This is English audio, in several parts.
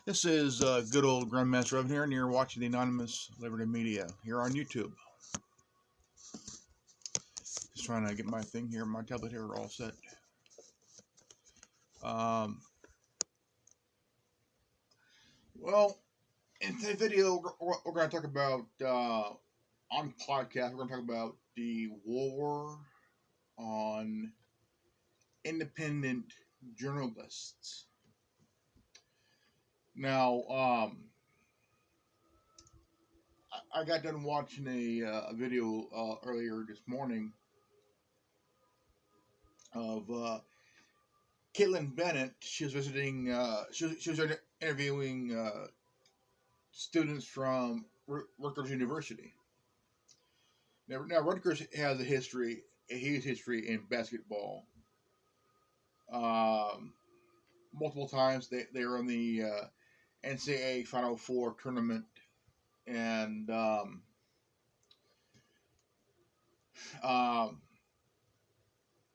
This is good old Grandmaster Evan here, and you're watching the Anonymous Liberty Media here on YouTube. Just trying to get my thing here, my tablet here all set. Um, well, in today's video, we're going to talk about, on podcast, we're going to talk about the war on independent journalists. Now, I got done watching a video earlier this morning of Caitlin Bennett. She was visiting. She was interviewing students from Rutgers University. Now Rutgers has a huge history in basketball. Um, Multiple times they were in the NCAA Final Four tournament, and um,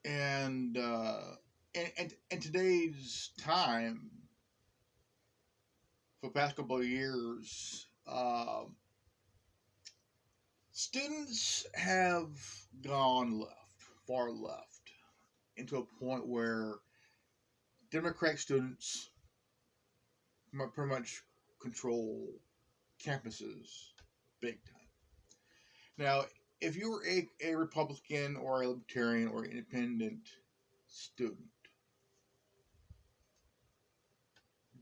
and in today's time, for the past couple of years, students have gone left, far left, into a point where Democratic students pretty much control campuses big time. Now, if you were a Republican or a Libertarian or independent student,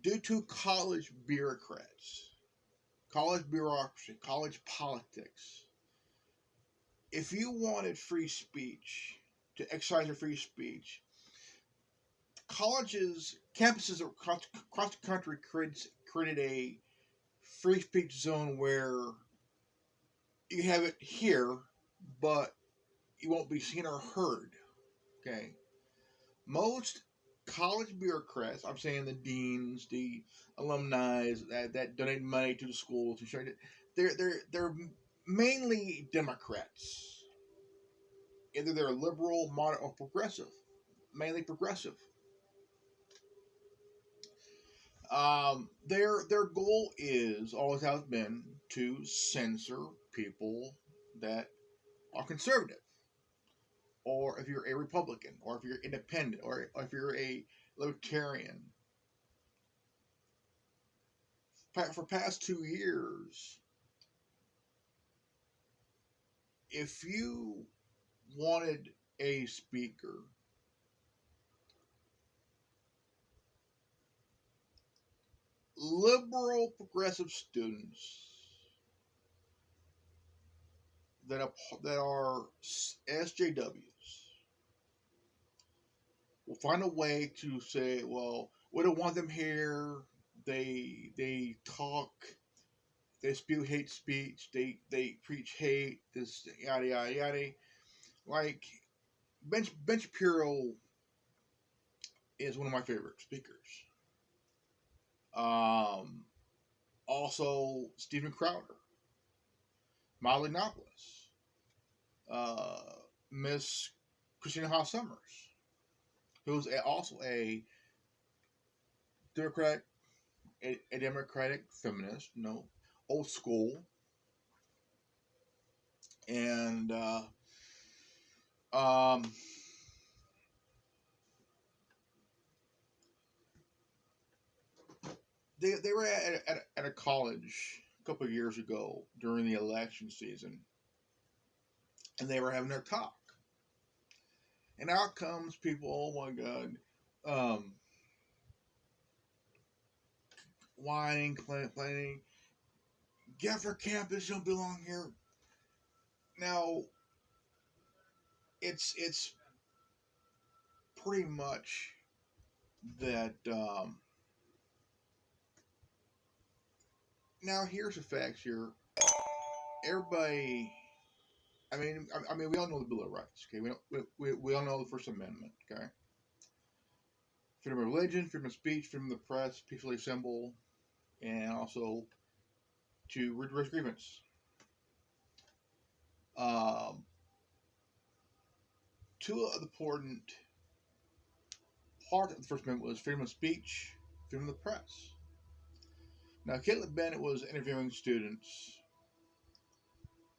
due to college bureaucrats, college bureaucracy, college politics, if you wanted free speech, to exercise your free speech, colleges, campuses across the country created a free speech zone where you have it here, but you won't be seen or heard. Okay, most college bureaucrats, I'm saying the deans, the alumni that donate money to the schools, they're mainly Democrats. Either they're liberal, moderate, or progressive. Mainly progressive. Their goal is always has been to censor people that are conservative, or if you're a Republican, or if you're independent, or if you're a libertarian. For past 2 years, if you wanted a speaker, liberal progressive students that are SJWs will find a way to say, well, we don't want them here. They talk, they spew hate speech, they preach hate, this yada yada yada. Like Ben Shapiro is one of my favorite speakers. Um, Also Stephen Crowder, Molly Nopolis, uh, Miss Christina Howe Summers, who's also Democratic, a Democratic feminist, old school, and um, they were at a college a couple of years ago during the election season, and they were having their talk, and out comes people. Oh my God. Um, Whining, complaining, get off our campus, you don't belong here. Now, it's pretty much that. Now, here's the facts here. Everybody, I mean, we all know the Bill of Rights. Okay, we all know the First Amendment. Okay, freedom of religion, freedom of speech, freedom of the press, peacefully assemble, and also to redress grievance. Um, Two of the important part of the First Amendment was freedom of speech freedom of the press. Now, Caitlin Bennett was interviewing students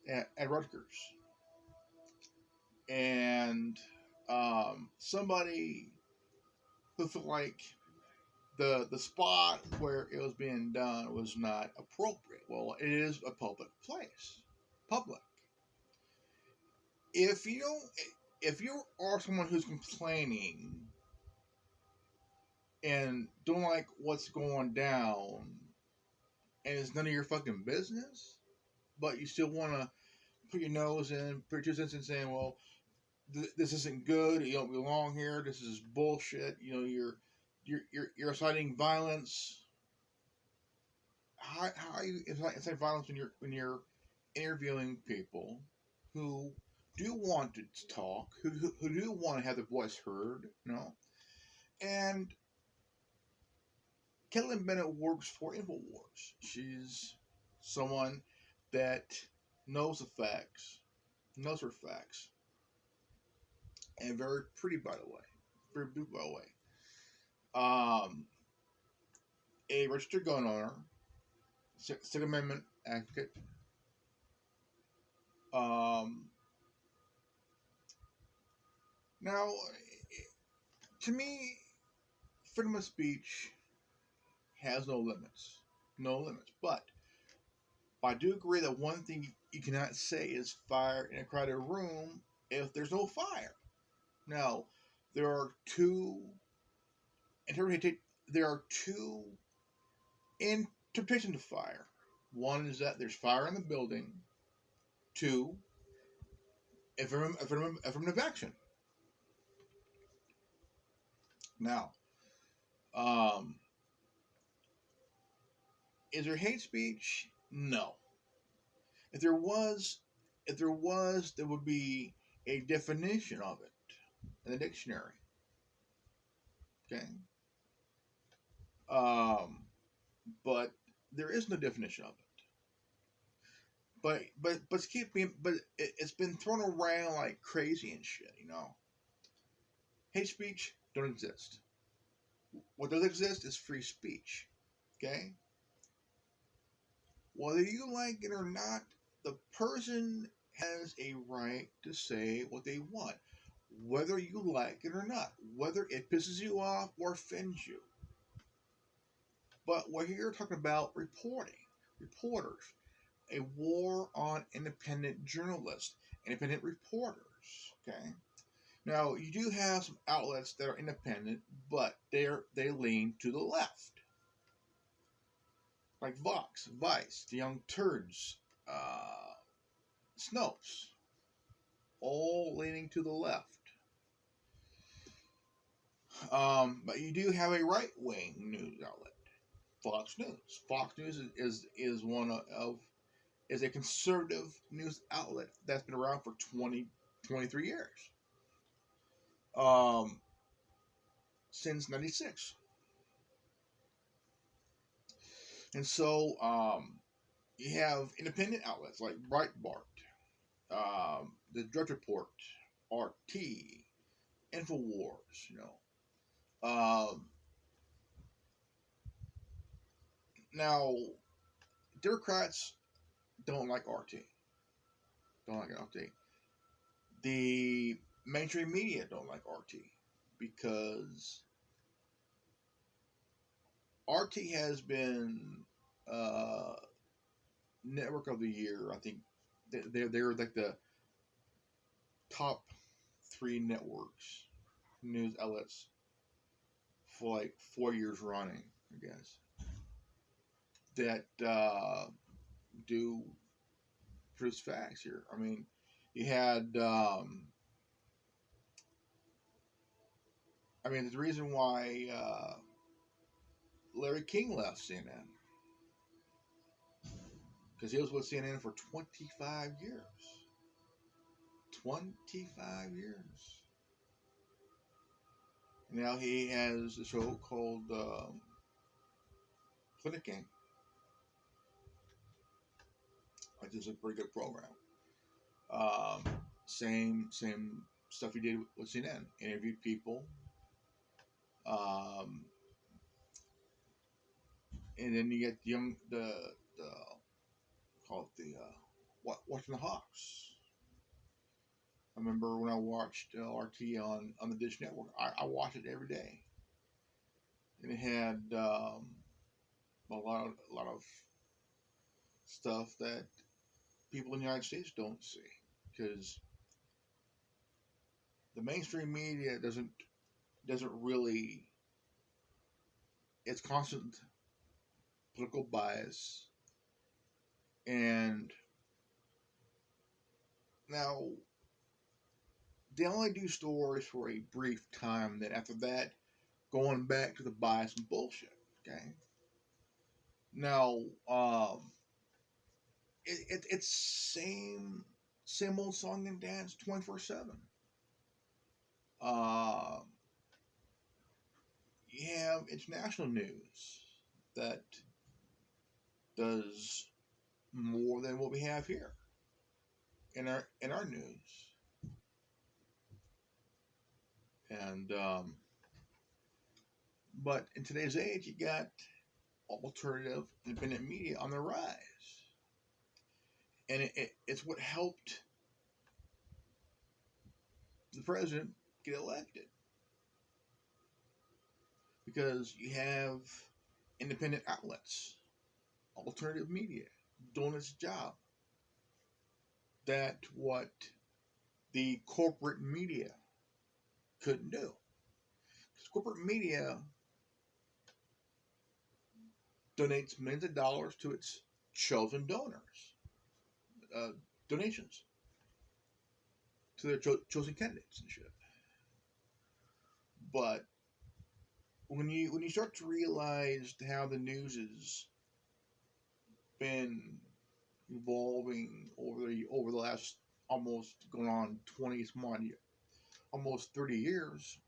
at Rutgers, and somebody who felt like the spot where it was being done was not appropriate. Well, it is a public place, public. If you don't, if you are someone who's complaining and don't like what's going down, and it's none of your fucking business, but you still want to put your nose in, put your 2 cents in, saying, "Well, this isn't good. You don't belong here. This is bullshit." You know, you're inciting violence. How are you inciting violence when you're interviewing people who do want to talk, who do want to have their voice heard, you know? And Caitlin Bennett works for InfoWars. She's someone that knows the facts, knows her facts, and very pretty, by the way. Very beautiful, by the way. A registered gun owner, Second Amendment advocate. Um, Now, to me, freedom of speech has no limits. No limits. But I do agree that one thing you cannot say is fire in a crowded room if there's no fire. Now, there are two there are two interpretations of fire. One is that there's fire in the building. Two, affirmative action. Now, um, is there hate speech? No. If there was, there would be a definition of it in the dictionary. Okay. Um, but there is no definition of it. But it's been thrown around like crazy and shit. You know, hate speech don't exist. What does exist is free speech. Okay. Whether you like it or not, the person has a right to say what they want, whether you like it or not, whether it pisses you off or offends you. But we're here talking about reporters, a war on independent journalists, independent reporters. Okay. Now you do have some outlets that are independent, but they lean to the left, like Vox, Vice, The Young Turds, Snopes, all leaning to the left. But you do have a right wing news outlet, Fox News. Fox News is one of is a conservative news outlet that's been around for 23 years. Um, since '96. And so you have independent outlets like Breitbart, the Drudge Report, RT, InfoWars, you know. Now, Democrats don't like RT. Don't like RT. The mainstream media don't like RT because RT has been uh, network of the year. I think they're like the top three networks, news outlets for like 4 years running. I guess that do produce facts here. I mean, you had. I mean, the reason why Larry King left CNN because he was with CNN for 25 years. 25 years. Now he has a show called Clinicking, which is a pretty good program. Um, same stuff he did with CNN. Interviewed people, um, and then you get the call it the watching the Hawks. I remember when I watched RT on the Dish Network. I watched it every day, and it had a lot of stuff that people in the United States don't see because the mainstream media doesn't really. It's constant political bias, and now they only do stories for a brief time. Then after that, going back to the bias and bullshit. Okay. Now, it's same old song and dance 24/7. Uh, you have international news that does more than what we have here in our news, and but in today's age, you got alternative independent media on the rise, and it's what helped the president get elected because you have independent outlets, alternative media doing its job. That what the corporate media couldn't do. Because corporate media donates millions of dollars to its chosen donors, uh, donations to their chosen candidates and shit. But when you start to realize how the news has been evolving over the last almost going on 20 almost 30 years,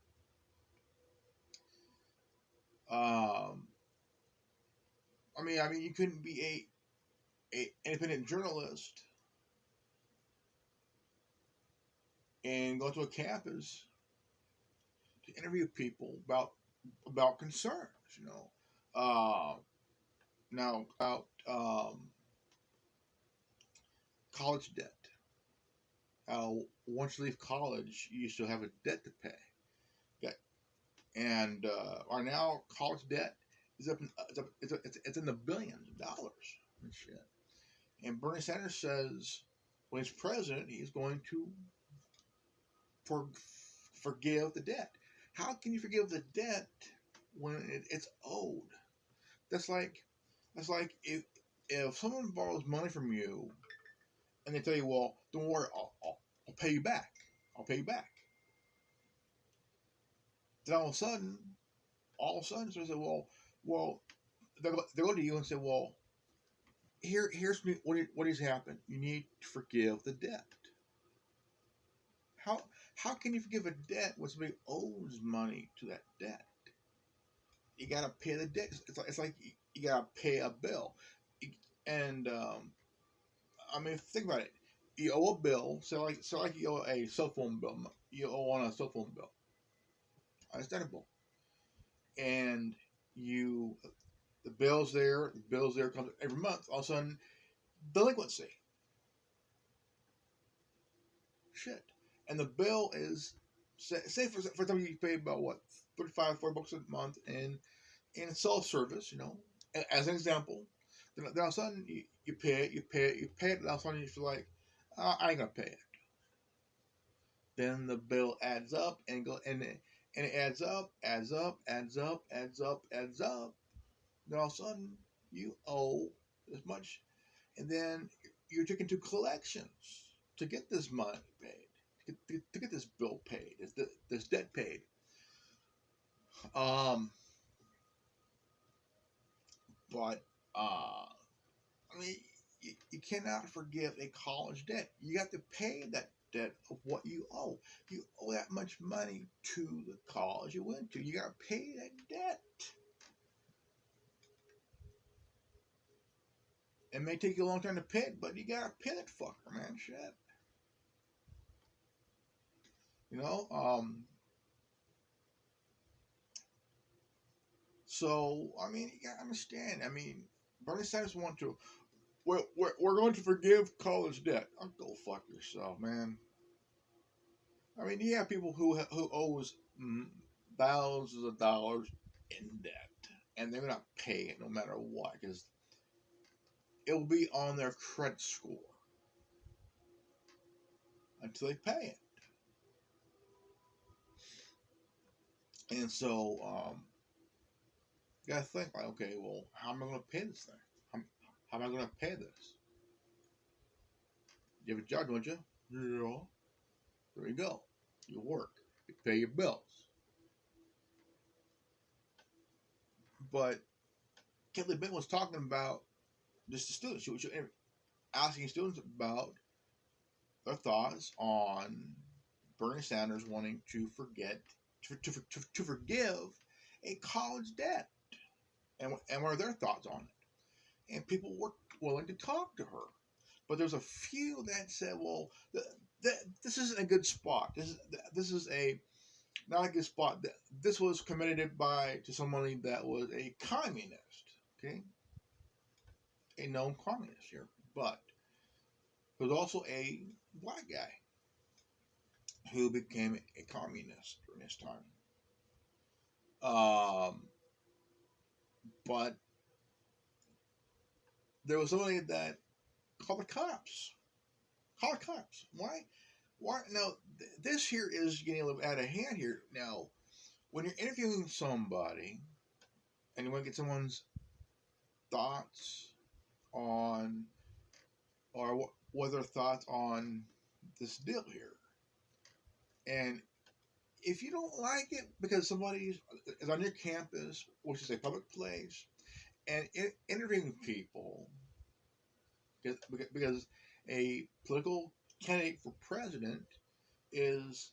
um, I mean, you couldn't be a independent journalist and go to a campus to interview people about concerns. You know, now about college debt. How once you leave college, you still have a debt to pay. Yeah, and right now college debt is up, it's in the billions of dollars and shit. And Bernie Sanders says when he's president, he's going to for, forgive the debt. How can you forgive the debt when it's owed? That's like if someone borrows money from you and they tell you, well, don't worry, I'll pay you back. I'll pay you back. Then all of a sudden, so they say, well, they go to you and say, well, here's what has happened. You need to forgive the debt. How how can you forgive a debt when somebody owes money to that debt? You gotta pay the debt. It's like you gotta pay a bill, and I mean, think about it. You owe a bill, so like you owe a cell phone bill. You owe on a cell phone bill. Understandable. And you, the bill's there comes every month. All of a sudden, delinquency. Shit. And the bill is, say for example, you pay about what, 35, $40 a month in cell service, you know, as an example. Then all of a sudden, you pay it, and all of a sudden you feel like, I ain't gonna pay it. Then the bill adds up and it adds up. Then all of a sudden you owe this much, and then you're taken to collections to get this money paid, to get this bill paid, this debt paid. Um, but I mean, you cannot forgive a college debt. You have to pay that debt of what you owe. You owe that much money to the college you went to. You got to pay that debt. It may take you a long time to pay it, but you got to pay that fucker, man. Shit. You know. So I mean, you gotta understand. I mean, Bernie Sanders want to. We're going to forgive college debt. Oh, go fuck yourself, man. I mean, you have people who owes thousands of dollars in debt, and they're gonna pay it no matter what, because it will be on their credit score until they pay it. And so, you gotta think like, okay, well, how am I gonna pay this thing? How am I gonna pay this? You have a job, don't you? Yeah. There you go. You work. You pay your bills. But Kelly Bent was talking about just the students. She was asking students about their thoughts on Bernie Sanders wanting to forgive a college debt, and what are their thoughts on it? And people were willing to talk to her, but there's a few that said, "Well, this isn't a good spot. This is a not a good spot. This was committed to somebody that was a communist, okay, a known communist here, but there was also a black guy who became a communist during his time. But there was somebody that called the cops. Called the cops. Why? Why? Now, this here is getting a little out of hand here. Now, when you're interviewing somebody and you want to get someone's thoughts on, or what their thoughts on this deal here, and if you don't like it because somebody is on your campus, which is a public place, and interviewing people, because a political candidate for president is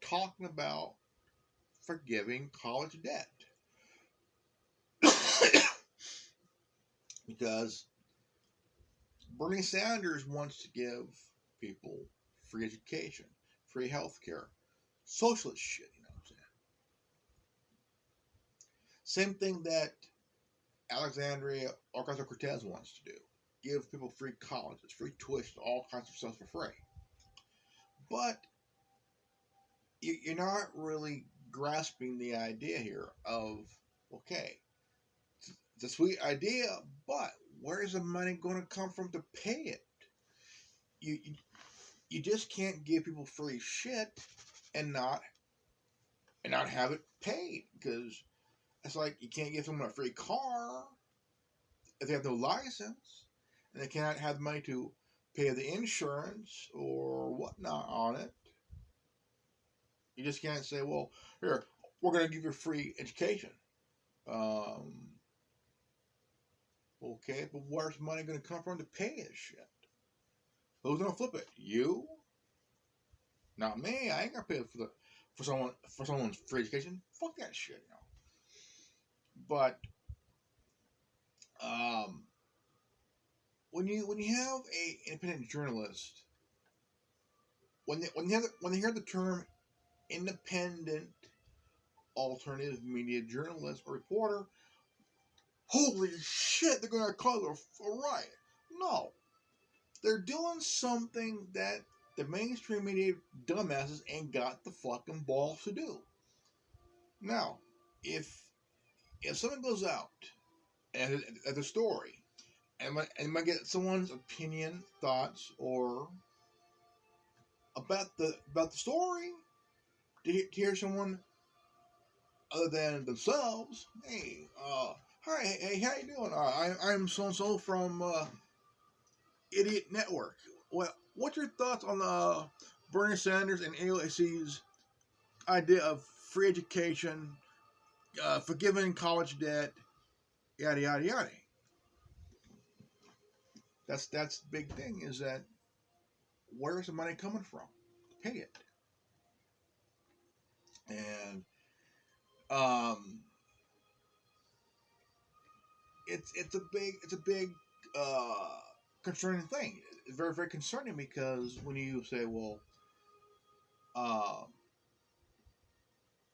talking about forgiving college debt. Because Bernie Sanders wants to give people free education, free health care, socialist shit, you know what I'm saying? Same thing that Alexandria Ocasio-Cortez wants to do. Give people free colleges, free tuition, all kinds of stuff for free. But you're not really grasping the idea here of, okay, it's a sweet idea, but where's the money going to come from to pay it? You just can't give people free shit and not have it paid, because it's like you can't give someone a free car if they have no license, and they cannot have the money to pay the insurance or whatnot on it. You just can't say, well, here, we're going to give you free education. Okay, but where's money going to come from to pay this shit? Who's going to flip it? You? Not me. I ain't going to pay for someone's free education. Fuck that shit, you know. But when you have a independent journalist, when they hear the term independent alternative media journalist or reporter, holy shit, they're gonna cause a riot. No, they're doing something that the mainstream media dumbasses ain't got the fucking balls to do. Now, if someone goes out and at the story and might get someone's opinion, thoughts, or about the story, to hear someone other than themselves, hey, hi, hey, how you doing? I'm so and so from Idiot Network. Well, what's your thoughts on Bernie Sanders and AOC's idea of free education, forgiving college debt, yada yada yada? That's the big thing, is that where's the money coming from to pay it? And it's a big concerning thing. It's very, very concerning, because when you say, well,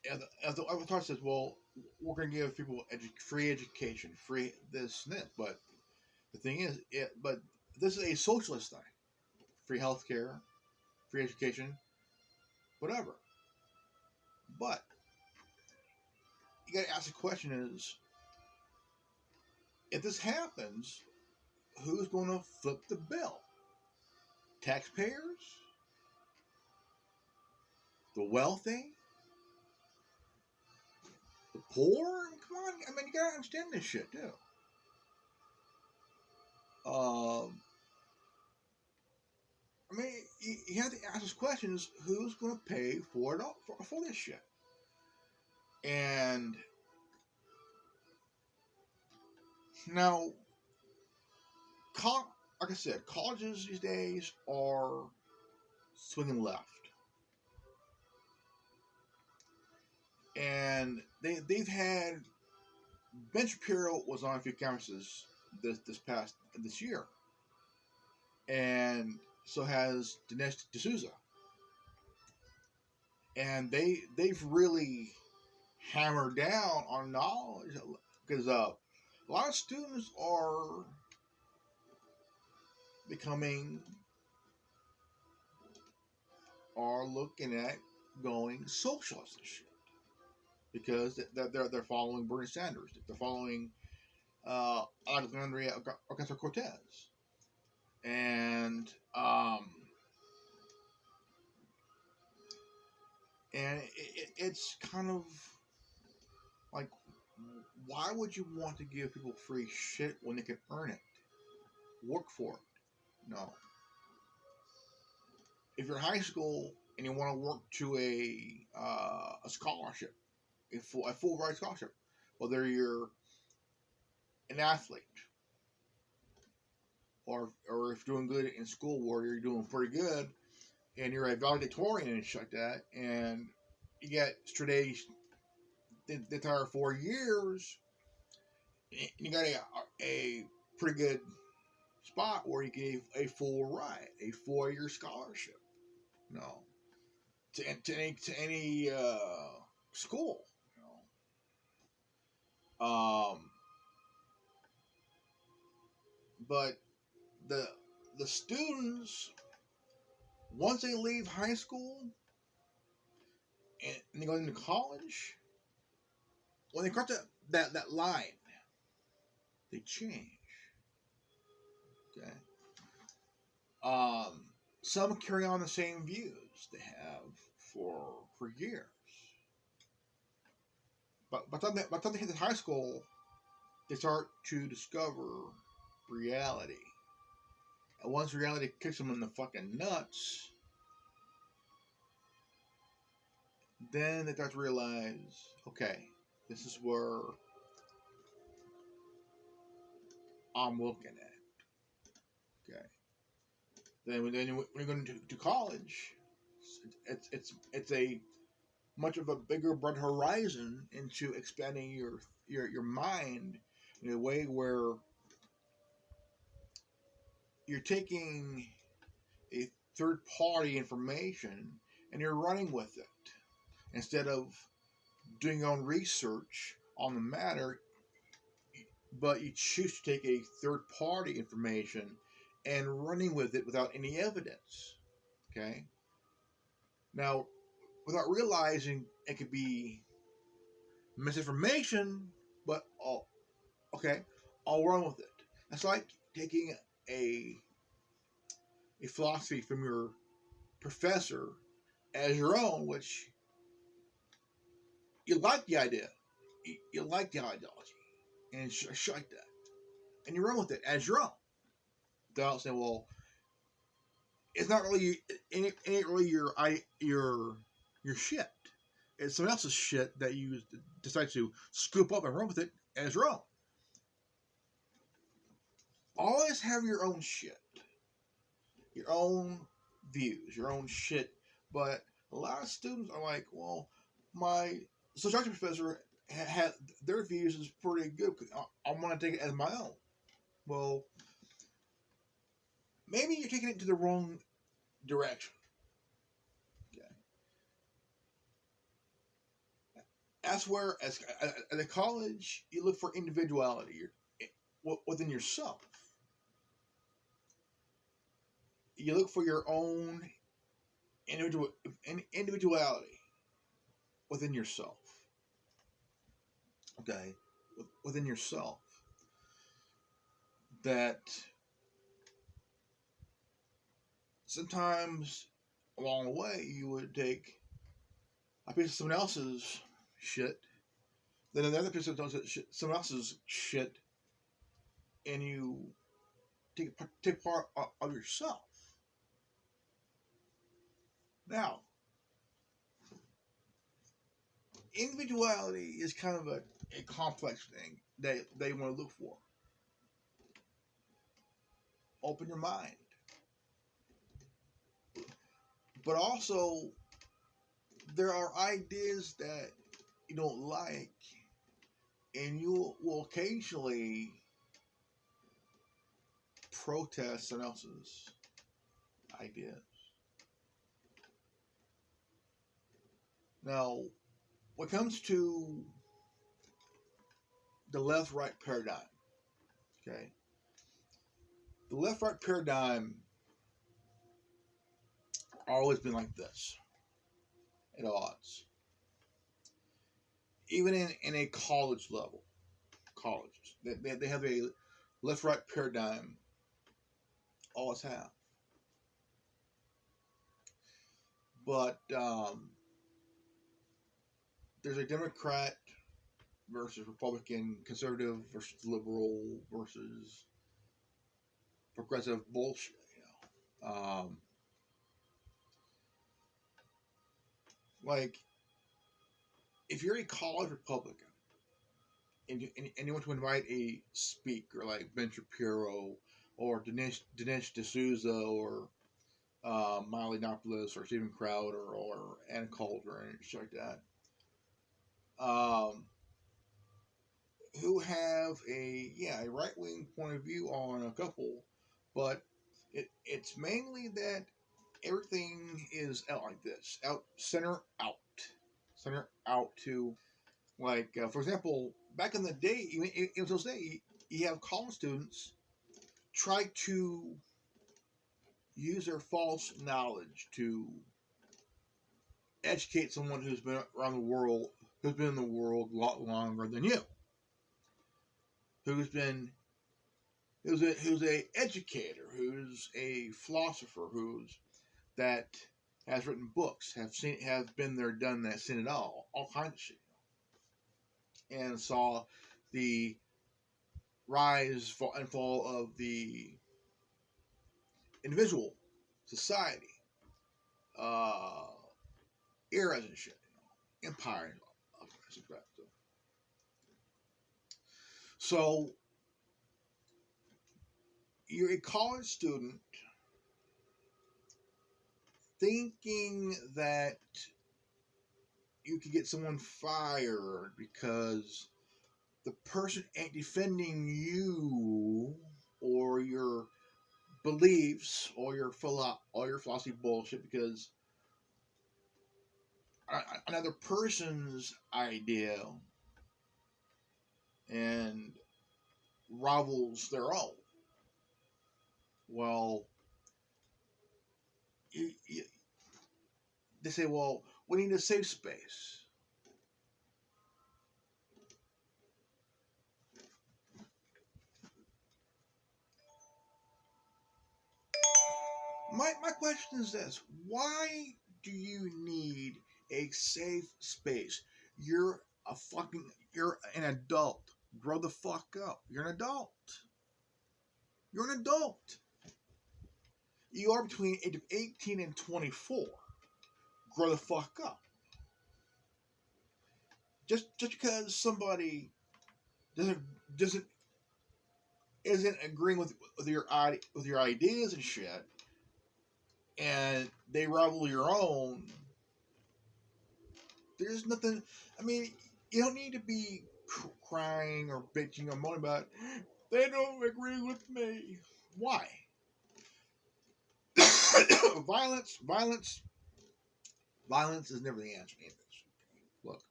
as the Avatar says, well, we're going to give people free education, free this and that. But the thing is, but this is a socialist thing: free healthcare, free education, whatever. But you got to ask the question: is if this happens, who's going to flip the bill? Taxpayers? The wealthy? The poor? Come on, I mean, you gotta understand this shit too. I mean, you have to ask this question: is who's going to pay for it all, for this shit? And now, like I said, colleges these days are swinging left, and they've had Ben Shapiro was on a few campuses this year, and so has Dinesh D'Souza, and they've really hammered down on knowledge because a lot of students are looking at going socialist and shit because they're following Bernie Sanders, they're following Alexandria Ocasio-Cortez, and it's kind of like, why would you want to give people free shit when they can earn it, work for it? No. If you're in high school and you want to work to a scholarship, a full ride scholarship, whether you're an athlete or if you're doing good in school where you're doing pretty good and you're a valedictorian and shit like that, and you get straight A's the entire 4 years, you got a pretty good spot where you gave a full ride, a 4-year scholarship. No, to any school. But the students, once they leave high school and they go into college, when they cross that line, they change. Okay. Some carry on the same views they have for years. But by the time they hit the high school, they start to discover reality. And once reality kicks them in the fucking nuts, then they start to realize, okay, this is where I'm looking at. Okay. Then when you're going to college, it's a much of a bigger, broad horizon into expanding your mind in a way where you're taking a third party information and you're running with it instead of doing your own research on the matter, but you choose to take a third party information and running with it without any evidence. Okay. Now, without realizing it could be misinformation, but okay, I'll run with it. It's like taking a philosophy from your professor as your own, which you like the idea, you like the ideology, and shit like that, and you run with it as your own. Without saying, well, it's not really ain't really your shit. It's someone else's shit that you decide to scoop up and run with it as your own. Always have your own shit, your own views, your own shit. But a lot of students are like, well, my sociology professor had their views is pretty good. I want to take it as my own. Well, maybe you're taking it to the wrong direction. Okay. that's where, as at the college, you look for individuality within yourself. You look for your own individuality within yourself. Okay, within yourself. That sometimes along the way you would take a piece of someone else's shit, then another piece of someone else's shit, and you take part of yourself. Now, individuality is kind of a complex thing that they want to look for. Open your mind. But also, there are ideas that you don't like, and you will occasionally protest someone else's ideas. Now, when it comes to the left right paradigm, okay, the left right paradigm always been like this at odds. Even in a college level, colleges, they have a left right paradigm, always have. But there's a Democrat versus Republican, conservative versus liberal versus progressive bullshit. Like, if you're a college Republican and you want to invite a speaker like Ben Shapiro or Dinesh D'Souza or Miley Yiannopoulos or Steven Crowder or Ann Coulter and shit like that, who have a right wing point of view on a couple, but it's mainly that everything is out like this, center out to, like, for example, back in the day, it was those days, you have college students try to use their false knowledge to educate someone who's been around the world, who's been in the world a lot longer than you, who's a educator, who's a philosopher, that has written books, has been there, done that, seen it all kinds of shit, and saw the rise and fall of the individual, society, uh, eras and shit, empire, and all kinds of crap. So you're a college student thinking that you could get someone fired because the person ain't defending you or your beliefs or your philosophy bullshit, because another person's idea and rivals their own. Well, they say, well, we need a safe space. My question is this: why do you need a safe space? You're you're an adult. Grow the fuck up. You're an adult. You're an adult. You are between age of 18 and 24. Grow the fuck up. Just because somebody doesn't isn't agreeing with your ideas and shit, and they rival your own, there's nothing. I mean, you don't need to be crying or bitching or moaning about, they don't agree with me. Why? Violence is never the answer. Look,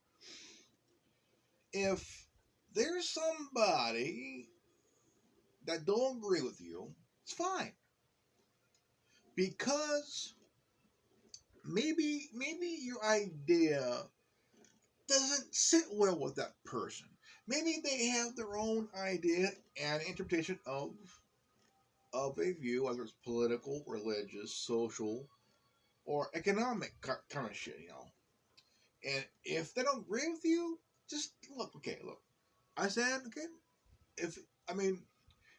if there's somebody that don't agree with you, it's fine. Because maybe your idea doesn't sit well with that person. Maybe they have their own idea and interpretation of a view, whether it's political, religious, social, or economic kind of shit, And if they don't agree with you, just look. Okay, look. I said, okay. If I mean,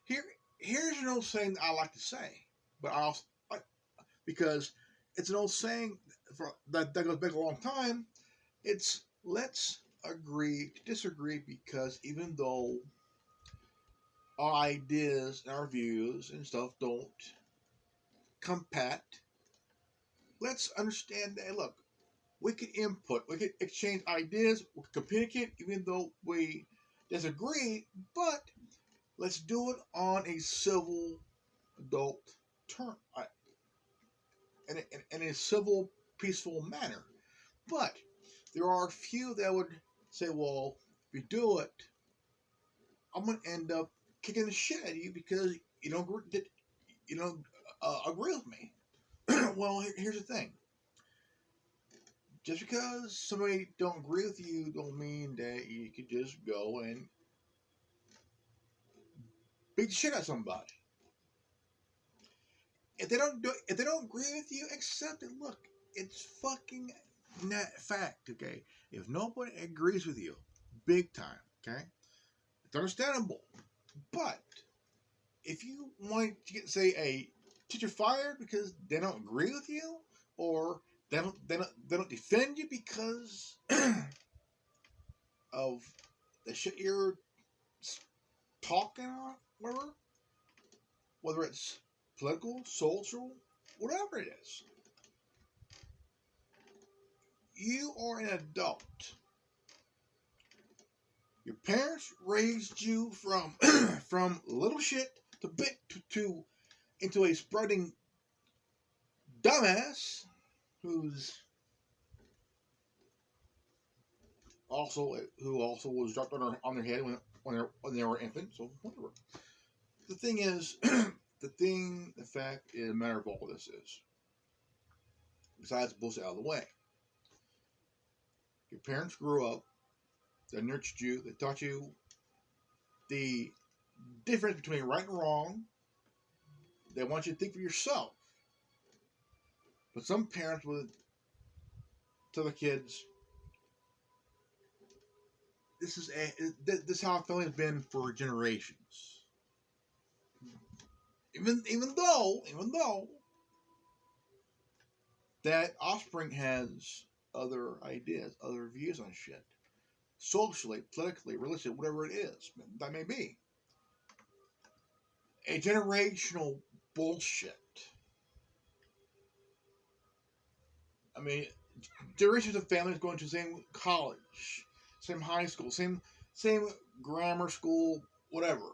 here here's an old saying that I like to say, but I also because it's an old saying that goes back a long time. It's let's agree to disagree because even though our ideas and our views and stuff don't compact, let's understand that look, we can input, we can exchange ideas, we can communicate even though we disagree, but let's do it on a civil adult term in a civil, peaceful manner. But there are a few that would say, well, if you do it, I'm going to end up kicking the shit out of you because you don't agree with me. Well, here's the thing. Just because somebody don't agree with you don't mean that you could just go and beat the shit out of somebody. If they don't agree with you, accept it. Look, it's fucking fact, okay? If nobody agrees with you, big time, okay? It's understandable. But if you want to get, say, a teacher fired because they don't agree with you, or they don't defend you because of the shit you're talking on, whether it's political, social, whatever it is, you are an adult. Your parents raised you from from little shit to into a spreading dumbass who also was dropped on their head when they were infants. So whatever. The thing is, the fact is, the matter of all this is, besides bullshit out of the way, your parents grew up, they nurtured you, they taught you the difference between right and wrong. They want you to think for yourself. But some parents would tell the kids, this is how a family has been for generations. Even though that offspring has other ideas, other views on shit, socially, politically, religiously, whatever it is that may be, a generational bullshit. I mean, generations of families going to the same college, same high school, same grammar school, whatever.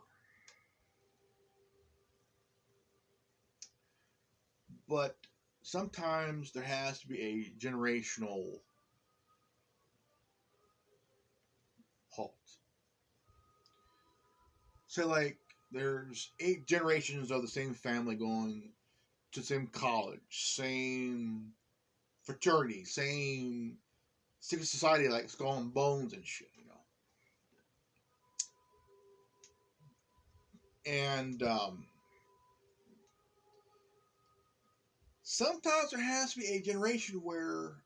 But sometimes there has to be a generational halt. So, like, there's 8 generations of the same family going to the same college, same fraternity, same secret society like Skull and Bones and shit, And sometimes there has to be a generation where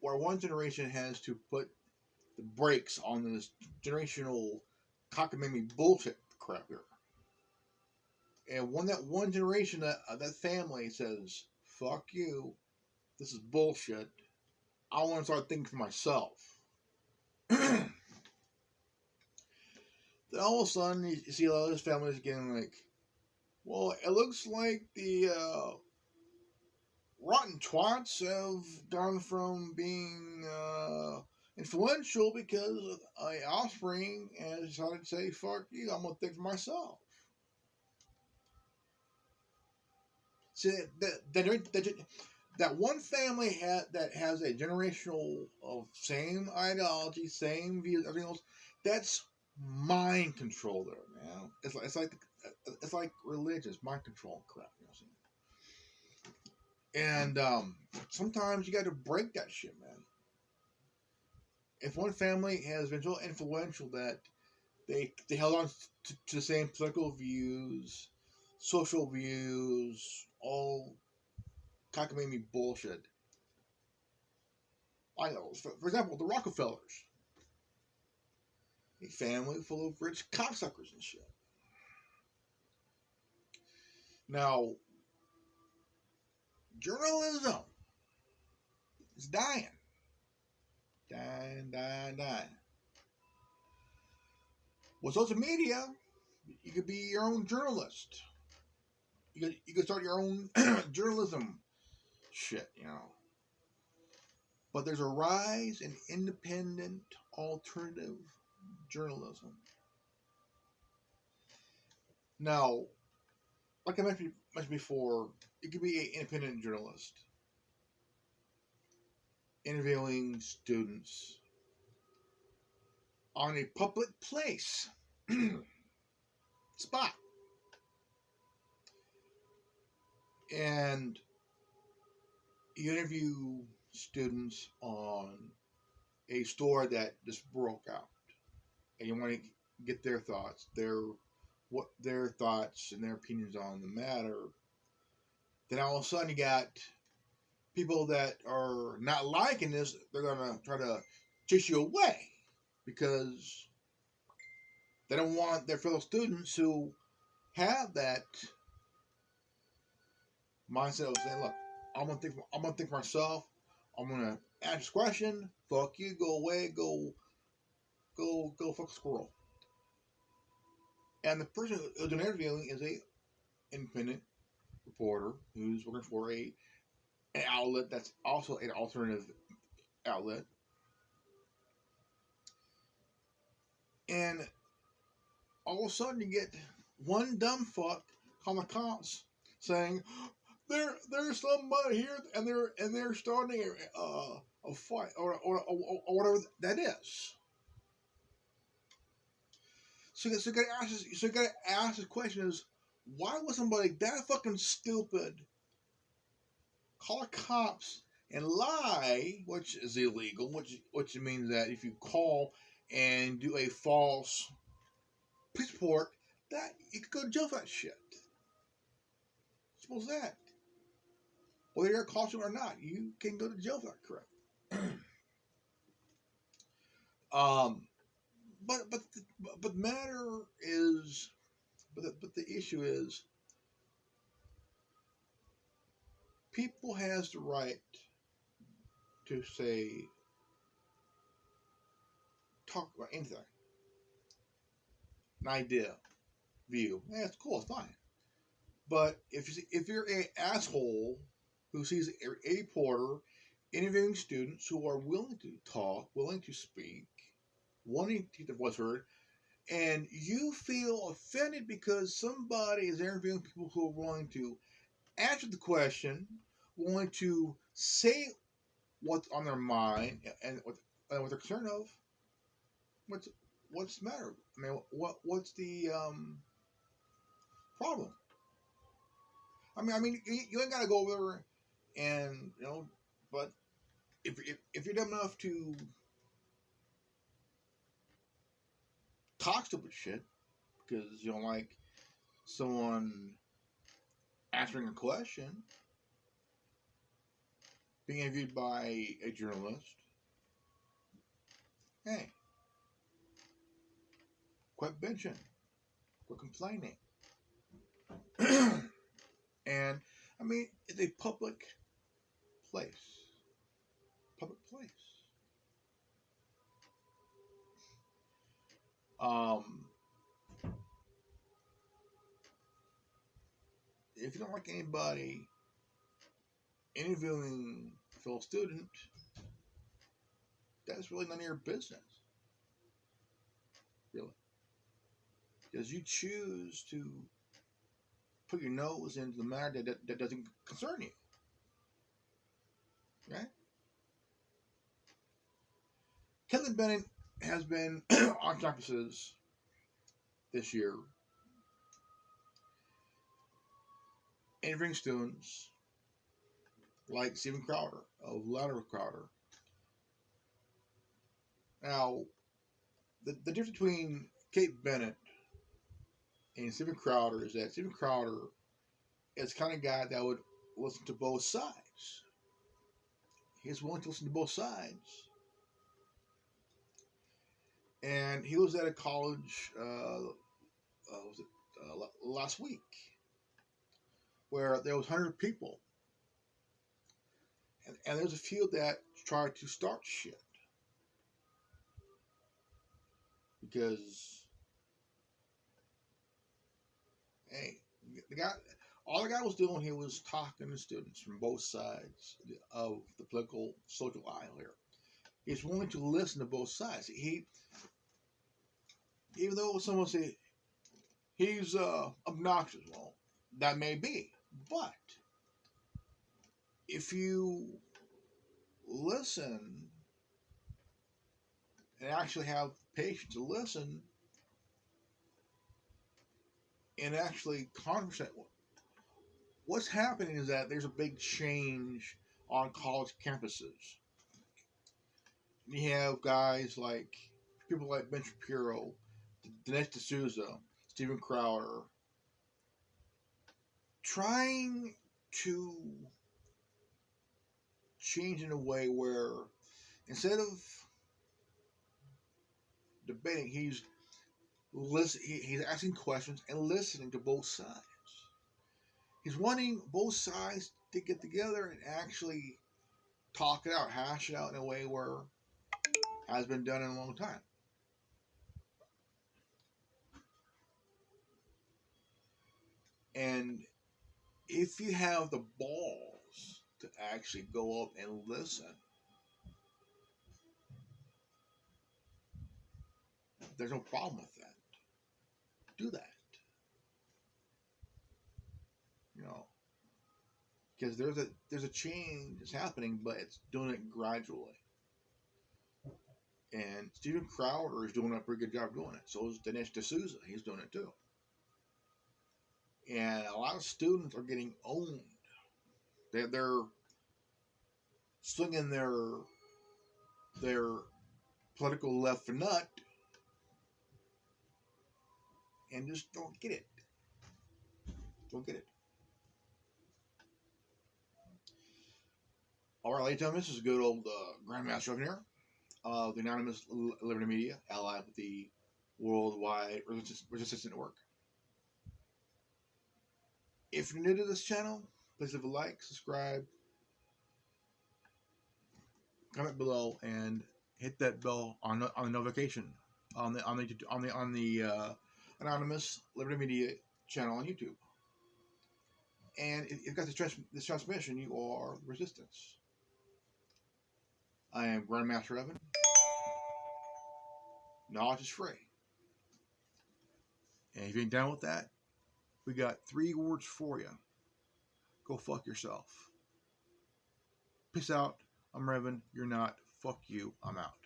one generation has to put the brakes on this generational cockamamie bullshit crap here. And when that one generation, that family says, fuck you, this is bullshit, I want to start thinking for myself. Then all of a sudden, you see a lot of these families getting like, well, it looks like the rotten twats have gone from being influential because an offspring has decided to say, fuck you, I'm going to think for myself. See, that one family that has a generational of same ideology, same views, everything else, That's mind control there, man. It's like religious mind control crap. You know what I'm saying? And sometimes you got to break that shit, man. If one family has been so influential that they held on to the same political views, social views, all cockamamie bullshit. I know, for example, the Rockefellers, a family full of rich cocksuckers and shit. Now, journalism is dying. Dying. With social media, you could be your own journalist. You could start your own journalism shit, you know. But there's a rise in independent alternative journalism. Now, like I mentioned before, you could be an independent journalist interviewing students on a public place spot. And you interview students on a store that just broke out. And you want to get their thoughts, their thoughts and their opinions on the matter. Then all of a sudden you got people that are not liking this, they're gonna try to chase you away because they don't want their fellow students who have that mindset of saying, "Look, I'm gonna think for myself. I'm gonna ask this question. Fuck you. Go away. Go fuck a squirrel." And the person who's doing interviewing is a independent reporter who's working for an outlet that's also an alternative outlet. And all of a sudden you get one dumb fuck on the cops saying there's somebody here and they're starting a fight or whatever that is. So you gotta ask the question is, why was somebody that fucking stupid call the cops and lie, which is illegal, which means that if you call and do a false police report, that you could go to jail for that shit. Suppose that. Whether you're a costume or not, you can go to jail for that crap. But matter is, but the issue is, people has the right to say, talk about anything, an idea, view. Yeah, it's cool, it's fine. But if you're an asshole who sees a reporter interviewing students who are willing to talk, willing to speak, wanting to get their voice heard, and you feel offended because somebody is interviewing people who are willing to answer the question, willing to say what's on their mind and what they're concerned of, what's the matter? I mean, what's the problem? I mean, you ain't gotta go over and but if you're dumb enough to talk stupid shit because you don't like someone answering a question, being interviewed by a journalist, hey, quit bitching, quit complaining. And I mean, it's a public place. If you don't like anybody interviewing a fellow student, that's really none of your business. Really. Because you choose to put your nose into the matter that doesn't concern you. Right? Kelly Bennett has been on campuses this year interviewing students like Steven Crowder of Louder Crowder. Now, the difference between Kate Bennett and Steven Crowder is that Steven Crowder is the kind of guy that would listen to both sides. He's willing to listen to both sides. And he was at a college last week where there was 100 people. And there's a few that tried to start shit. Because, hey, all the guy was doing here was talking to students from both sides of the political social aisle here. He's willing to listen to both sides. Even though someone say he's obnoxious, well, that may be, but if you listen and actually have patience to listen and actually conversate, what's happening is that there's a big change on college campuses. You have guys like people like Ben Shapiro, Dinesh D'Souza, Steven Crowder, trying to change in a way where instead of debating, he's asking questions and listening to both sides. He's wanting both sides to get together and actually talk it out, hash it out in a way where has been done in a long time. And if you have the balls to actually go up and listen, there's no problem with that. Do that. You know, because there's a change that's happening, but it's doing it gradually. And Steven Crowder is doing a pretty good job doing it. So is Dinesh D'Souza. He's doing it too. And a lot of students are getting owned. They're slinging their political left nut and just don't get it. Don't get it. All right, ladies and gentlemen, this is good old Grandmaster Evan here of the Anonymous Liberty Media, allied with the Worldwide Resistance Network. If you're new to this channel, please leave a like, subscribe, comment below, and hit that bell on the notification on the Anonymous Liberty Media channel on YouTube. And if you've got this transmission, you are the resistance. I am Grandmaster Evan. Knowledge is free. And if you ain't down with that, we got 3 words for you. Go fuck yourself. Peace out. I'm Revan. You're not. Fuck you. I'm out.